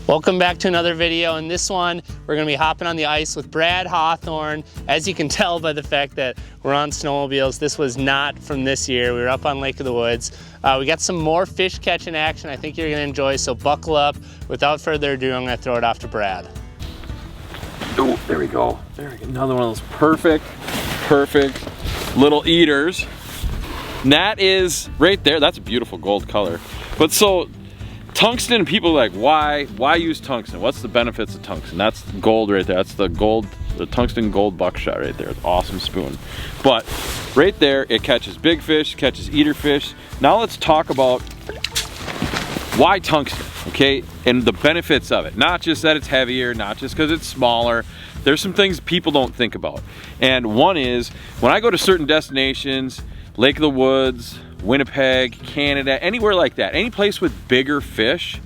Welcome back to another video. In this one, we're gonna be hopping on the ice with Brad Hawthorne. As you can tell by the fact that we're on snowmobiles, this was not from this year. We were up on Lake of the Woods. We got some more fish catching action I think you're gonna enjoy, so buckle up. Without further ado, I'm gonna throw it off to Brad. Oh, there we go. There we go. Another one of those perfect little eaters. And that is right there. That's a beautiful gold color. But so, tungsten, people are like, why use tungsten? What's the benefits of tungsten? That's gold right there. That's the tungsten gold buckshot right there. It's an awesome spoon. But right there, it catches big fish, catches eater fish. Now let's talk about why tungsten, okay? And the benefits of it. Not just that it's heavier, not just because it's smaller. There's some things people don't think about. And one is, when I go to certain destinations, Lake of the Woods, Winnipeg, Canada, anywhere like that, any place with bigger fish,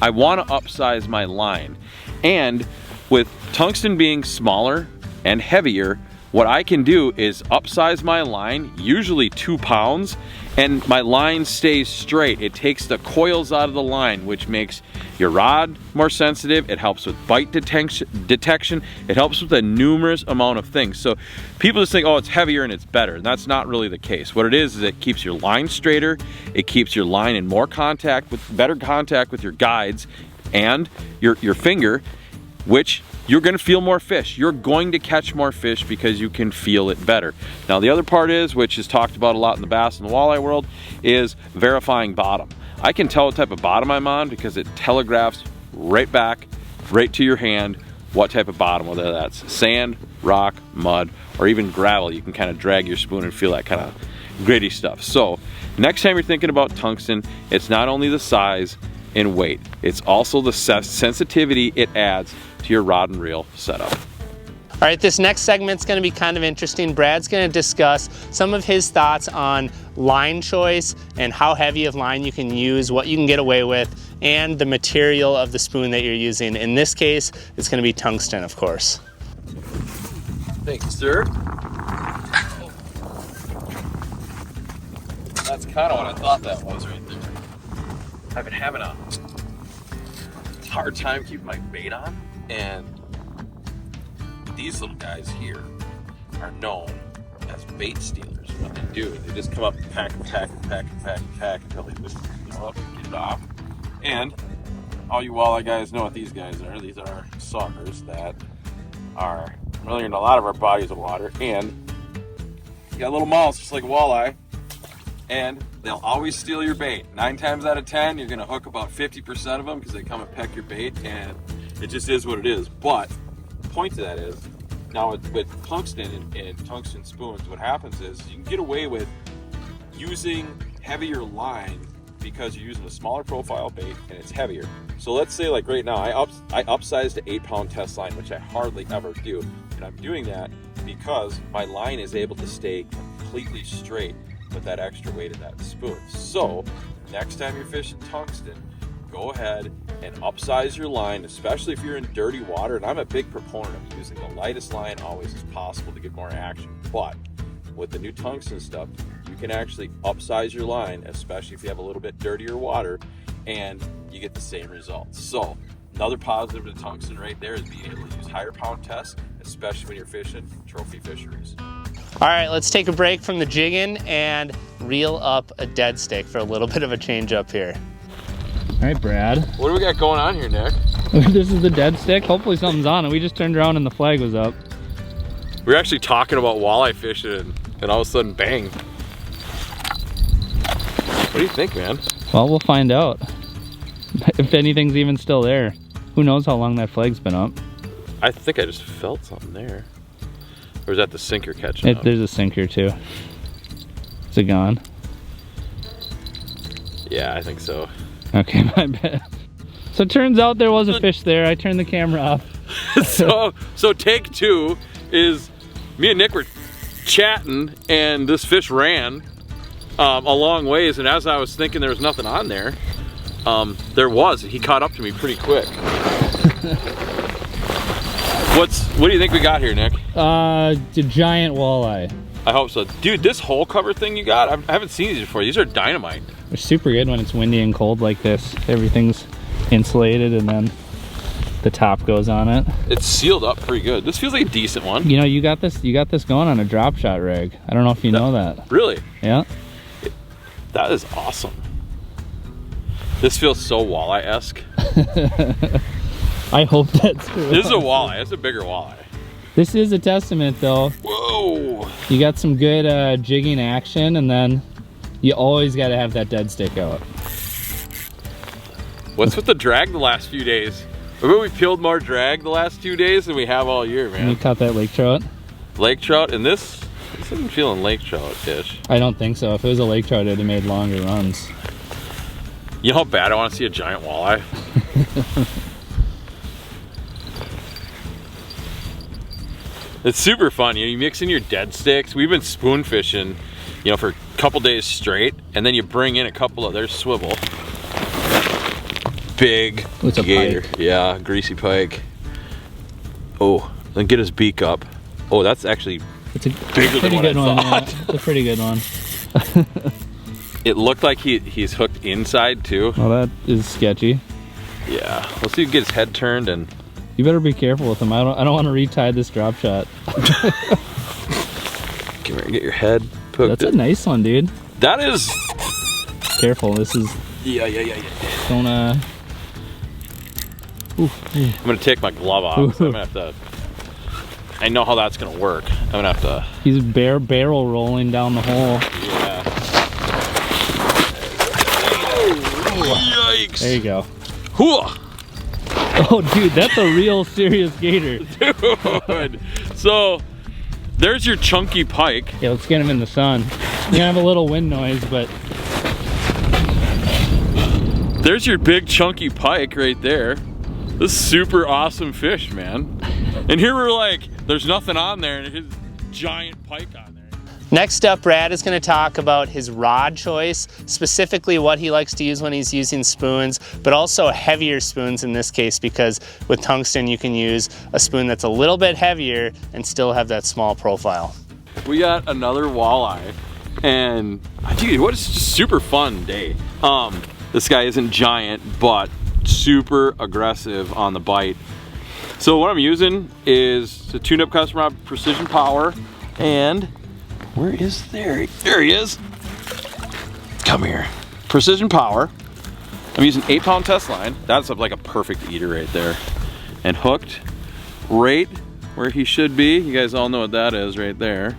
I want to upsize my line. And with tungsten being smaller and heavier, what I can do is upsize my line, usually 2 pounds, and my line stays straight. It takes the coils out of the line, which makes your rod more sensitive. It helps with bite detection. It helps with a numerous amount of things. So people just think, oh, it's heavier and it's better. And that's not really the case. What it is it keeps your line straighter. It keeps your line in more contact with, better contact with your guides and your finger, which you're gonna feel more fish. You're going to catch more fish because you can feel it better. Now the other part is, which is talked about a lot in the bass and the walleye world, is verifying bottom. I can tell what type of bottom I'm on because it telegraphs right back, right to your hand, what type of bottom, whether that's sand, rock, mud, or even gravel. You can kind of drag your spoon and feel that kind of gritty stuff. So next time you're thinking about tungsten, it's not only the size and weight, it's also the sensitivity it adds to your rod and reel setup. All right, this next segment's gonna be kind of interesting. Brad's gonna discuss some of his thoughts on line choice and how heavy of line you can use, what you can get away with, and the material of the spoon that you're using. In this case, it's gonna be tungsten, of course. Thank you, sir. That's kind of what I thought that was right there. I've been having a hard time keeping my bait on, and these little guys here are known as bait stealers. What they do, they just come up and pack until they just go up and get it off. And all you walleye guys know what these guys are. These are suckers that are familiar in a lot of our bodies of water, and you got little mouths just like a walleye, and they'll always steal your bait. 9 times out of 10, you're gonna hook about 50% of them because they come and peck your bait, and it just is what it is. But the point to that is, now with tungsten and tungsten spoons, what happens is you can get away with using heavier line because you're using a smaller profile bait and it's heavier. So let's say like right now, I upsized to 8-pound test line, which I hardly ever do. And I'm doing that because my line is able to stay completely straight with that extra weight of that spoon. So next time you're fishing tungsten, go ahead and upsize your line, especially if you're in dirty water. And I'm a big proponent of using the lightest line always as possible to get more action. But with the new tungsten stuff, you can actually upsize your line, especially if you have a little bit dirtier water, and you get the same results. So another positive to tungsten right there is being able to use higher pound tests, especially when you're fishing trophy fisheries. All right, let's take a break from the jigging and reel up a dead stick for a little bit of a change up here. All right, Brad. What do we got going on here, Nick? This is the dead stick. Hopefully something's on it. We just turned around and the flag was up. We were actually talking about walleye fishing, and all of a sudden, bang. What do you think, man? Well, we'll find out. If anything's even still there. Who knows how long that flag's been up. I think I just felt something there. Or is that the sinker catching up? There's a sinker too. Is it gone? Yeah, I think so. Okay, my bad. So it turns out there was a fish there. I turned the camera off. so take 2 is me and Nick were chatting, and this fish ran a long ways, and as I was thinking there was nothing on there, there was. He caught up to me pretty quick. What do you think we got here, Nick? The giant walleye. I hope so. Dude, this hole cover thing you got, I haven't seen these before. These are dynamite. They're super good when it's windy and cold like this. Everything's insulated, and then the top goes on it. It's sealed up pretty good. This feels like a decent one. You know, you got this going on a drop shot rig. I don't know if you know that. Really? Yeah. That is awesome. This feels so walleye-esque. I hope that's true. This is a walleye. It's a bigger walleye. This is a testament, though. Whoa! You got some good jigging action, and then you always got to have that dead stick out. What's with the drag the last few days? I bet we peeled more drag the last 2 days than we have all year, man. And you caught that lake trout? Lake trout, and this isn't feeling lake trout-ish. I don't think so. If it was a lake trout, it'd have made longer runs. You know how bad I want to see a giant walleye? It's super fun. You know, you mix in your dead sticks. We've been spoon fishing, you know, for a couple days straight, and then you bring in a couple of, there's swivel. Big It's a gator. pike. Yeah, greasy pike. Oh, then get his beak up. Oh, that's actually It's a bigger than pretty what I good one. thought. Yeah. It's a pretty good one. It looked like he's hooked inside too. Well, that is sketchy. Yeah, let's see if he get his head turned and. You better be careful with him. I don't want to retie this drop shot. Come here, get your head poked. That's a nice one, dude. That is. Careful. This is Yeah. gonna. Ooh. I'm gonna take my glove off. So I'm gonna have to. I know how that's gonna work. I'm gonna have to. He's barrel rolling down the hole. Yeah. Yikes! There you go. Hooah! Oh, dude, that's a real serious gator. Dude. So there's your chunky pike. Yeah, let's get him in the sun. You're gonna have a little wind noise, but There's your big chunky pike right there. This is super awesome fish, man. And here we're like, there's nothing on there, and his giant pike on there. Next up, Brad is going to talk about his rod choice, specifically what he likes to use when he's using spoons, but also heavier spoons in this case, because with tungsten you can use a spoon that's a little bit heavier and still have that small profile. We got another walleye, and dude, what is just a super fun day. This guy isn't giant, but super aggressive on the bite. So what I'm using is the tuned up custom rod Precision Power, and where is there he is. Come here. Precision Power. I'm using 8-pound test line. That's like a perfect eater right there. And hooked right where he should be. You guys all know what that is right there.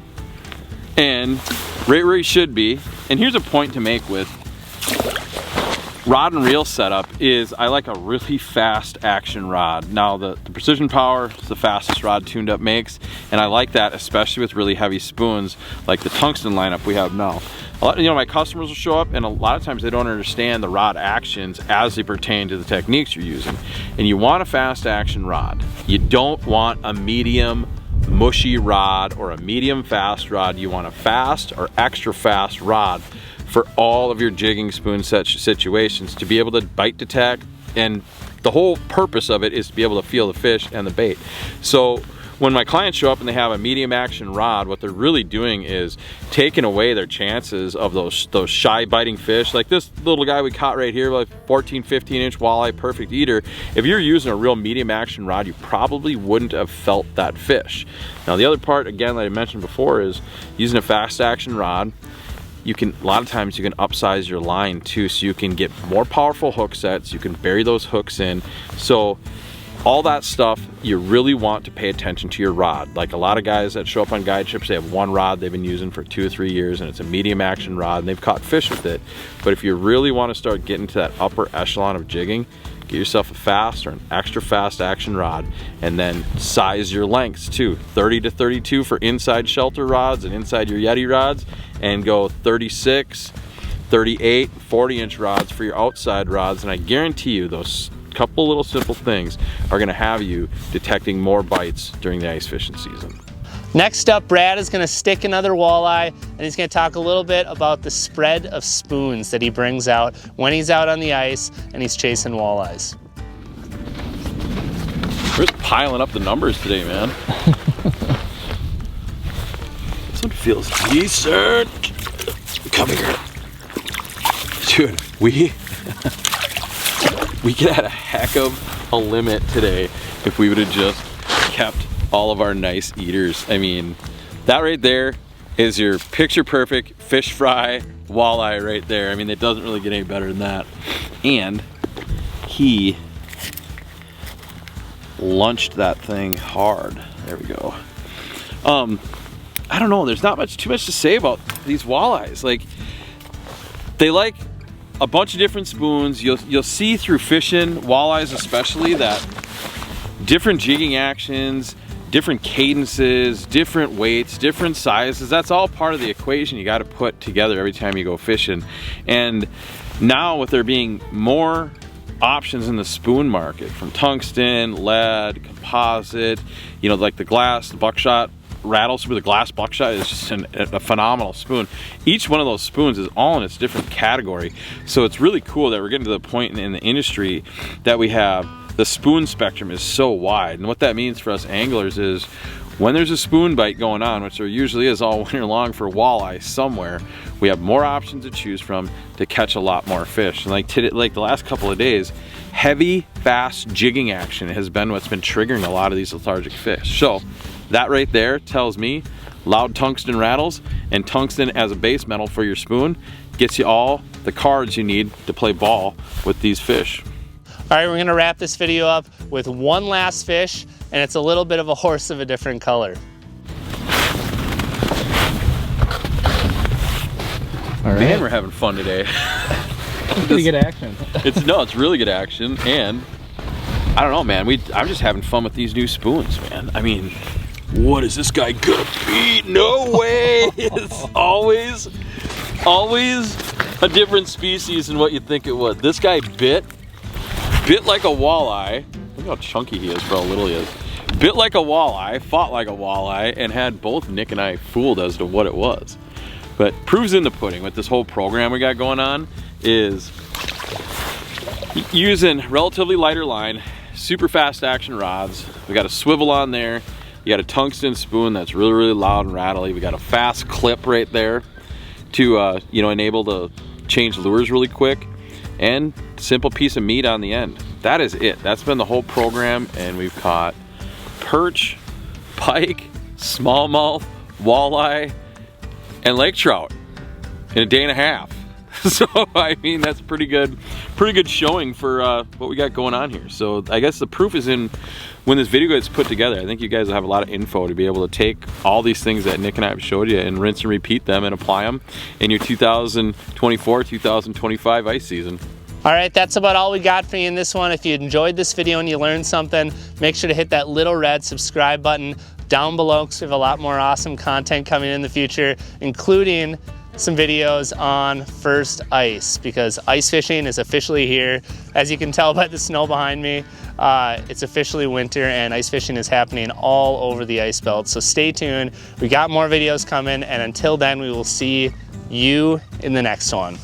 And right where he should be. And here's a point to make with rod and reel setup is I like a really fast action rod. Now the Precision Power is the fastest rod Tuned Up makes, and I like that especially with really heavy spoons like the tungsten lineup we have now. A lot, you know, my customers will show up and a lot of times they don't understand the rod actions as they pertain to the techniques you're using. And you want a fast action rod. You don't want a medium mushy rod or a medium fast rod. You want a fast or extra fast rod for all of your jigging spoon situations to be able to bite detect, and the whole purpose of it is to be able to feel the fish and the bait. So when my clients show up and they have a medium action rod, what they're really doing is taking away their chances of those shy biting fish. Like this little guy we caught right here, like 14, 15 inch walleye, perfect eater. If you're using a real medium action rod, you probably wouldn't have felt that fish. Now the other part, again, that I mentioned before, is using a fast action rod. You can, a lot of times you can upsize your line too, so you can get more powerful hook sets, you can bury those hooks in. So all that stuff, you really want to pay attention to your rod. Like a lot of guys that show up on guide trips, they have one rod they've been using for 2 or 3 years and it's a medium action rod and they've caught fish with it. But if you really want to start getting to that upper echelon of jigging, get yourself a fast or an extra fast action rod, and then size your lengths too. 30 to 32 for inside shelter rods and inside your Yeti rods, and go 36, 38, 40 inch rods for your outside rods. And I guarantee you those couple little simple things are gonna have you detecting more bites during the ice fishing season. Next up, Brad is going to stick another walleye, and he's going to talk a little bit about the spread of spoons that he brings out when he's out on the ice and he's chasing walleyes. We're just piling up the numbers today, man. This one feels decent. Come here. Dude, we get had a heck of a limit today if we would have just kept all of our nice eaters. I mean, that right there is your picture perfect fish fry walleye right there. I mean, it doesn't really get any better than that. And he lunched that thing hard. There we go. I don't know, there's not too much to say about these walleyes. Like, they like a bunch of different spoons. You'll see through fishing, walleyes especially, that different jigging actions, different cadences, different weights, different sizes, that's all part of the equation you got to put together every time you go fishing. And now with there being more options in the spoon market, from tungsten, lead, composite, you know, like the glass, the buckshot rattle spoon, the glass buckshot is just a phenomenal spoon. Each one of those spoons is all in its different category. So it's really cool that we're getting to the point in the industry that we have the spoon spectrum is so wide. And what that means for us anglers is when there's a spoon bite going on, which there usually is all winter long for walleye somewhere, we have more options to choose from to catch a lot more fish. And like the last couple of days, heavy, fast jigging action has been what's been triggering a lot of these lethargic fish. So that right there tells me loud tungsten rattles and tungsten as a base metal for your spoon gets you all the cards you need to play ball with these fish. All right, we're gonna wrap this video up with one last fish, and it's a little bit of a horse of a different color. All right. Man, we're having fun today. It's pretty good action. It's really good action, and I don't know, man. I'm just having fun with these new spoons, man. I mean, what is this guy gonna beat? No way! It's always a different species than what you think it would. This guy bit like a walleye. Look how chunky he is for how little he is. Bit like a walleye, fought like a walleye, and had both Nick and I fooled as to what it was. But proof's in the pudding with this whole program we got going on is using relatively lighter line, super fast action rods. We got a swivel on there. You got a tungsten spoon that's really, really loud and rattly. We got a fast clip right there to you know, enable to change lures really quick, and simple piece of meat on the end. That is it. That's been the whole program, and we've caught perch, pike, smallmouth, walleye, and lake trout in a day and a half. So I mean, that's pretty good showing for what we got going on here. So I guess the proof is in when this video gets put together. I think you guys will have a lot of info to be able to take all these things that Nick and I have showed you and rinse and repeat them and apply them in your 2024-2025 ice season. All right, that's about all we got for you in this one. If you enjoyed this video and you learned something, make sure to hit that little red subscribe button down below, because we have a lot more awesome content coming in the future, including some videos on first ice, because ice fishing is officially here. As you can tell by the snow behind me, it's officially winter and ice fishing is happening all over the ice belt. So stay tuned. We got more videos coming, and until then, we will see you in the next one.